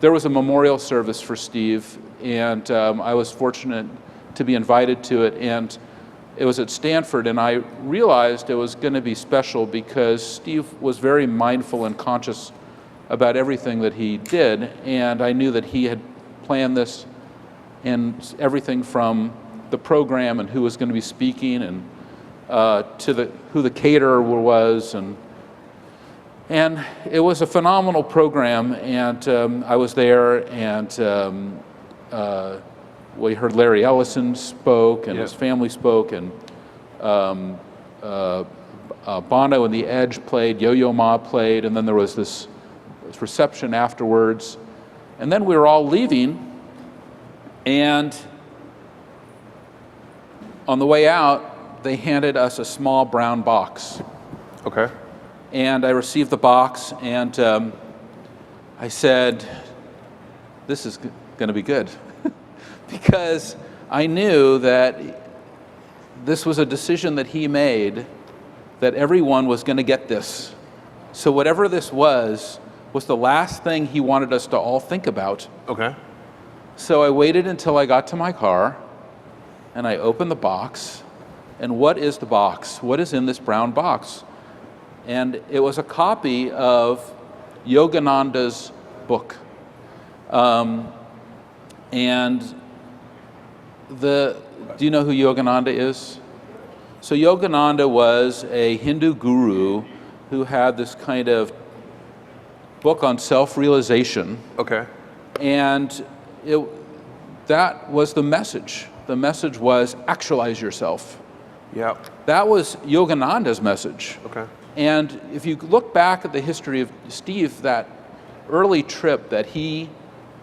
there was a memorial service for Steve, and I was fortunate to be invited to it, and it was at Stanford, and I realized it was going to be special because Steve was very mindful and conscious about everything that he did, and I knew that he had planned this, and everything from the program and who was going to be speaking, and to who the caterer was, and it was a phenomenal program, and I was there, and we heard Larry Ellison spoke, and his family spoke, and Bono and the Edge played, Yo-Yo Ma played, and then there was this reception afterwards, and then we were all leaving, and on the way out, they handed us a small brown box. Okay. And I received the box, and I said, this is going to be good. Because I knew that this was a decision that he made, that everyone was going to get this. So whatever this was the last thing he wanted us to all think about. Okay. So I waited until I got to my car, and I opened the box, and what is the box? What is in this brown box? And it was a copy of Yogananda's book. Do you know who Yogananda is? So Yogananda was a Hindu guru who had this kind of book on self-realization. Okay. And that was the message. The message was actualize yourself. Yeah. That was Yogananda's message. Okay. And if you look back at the history of Steve, that early trip that he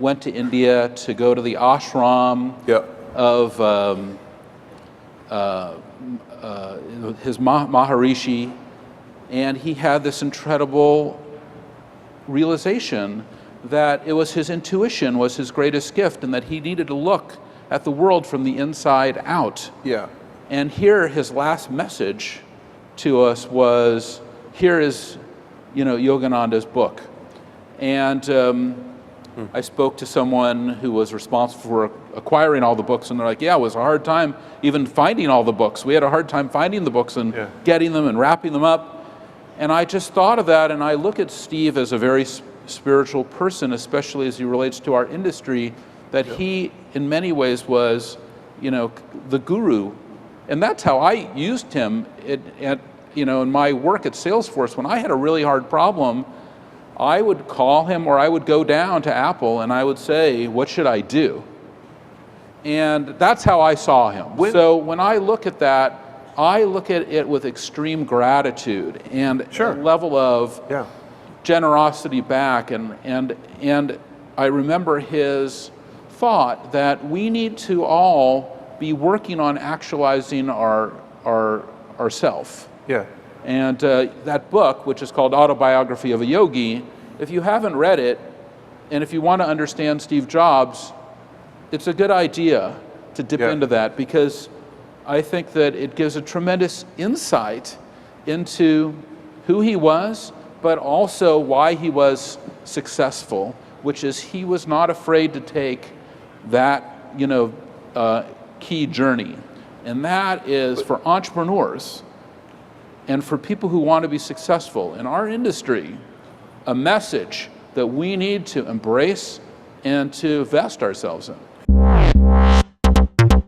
went to India to go to the ashram of his Maharishi, and he had this incredible realization that it was his intuition was his greatest gift, and that he needed to look at the world from the inside out. Yeah. And here his last message to us was, here is, Yogananda's book. And I spoke to someone who was responsible for acquiring all the books, and they're like, yeah, it was a hard time even finding all the books. We had a hard time finding the books and getting them and wrapping them up. And I just thought of that, and I look at Steve as a very spiritual person, especially as he relates to our industry, that he, in many ways, was, the guru. And that's how I used him in my work at Salesforce. When I had a really hard problem, I would call him, or I would go down to Apple and I would say, what should I do? And that's how I saw him. So when I look at that, I look at it with extreme gratitude and a level of generosity back. And I remember his thought that we need to all be working on actualizing ourself. Yeah. And that book, which is called Autobiography of a Yogi, if you haven't read it, and if you want to understand Steve Jobs, it's a good idea to dip into that, because I think that it gives a tremendous insight into who he was, but also why he was successful, which is he was not afraid to take that, key journey. And that is for entrepreneurs and for people who want to be successful in our industry, a message that we need to embrace and to vest ourselves in.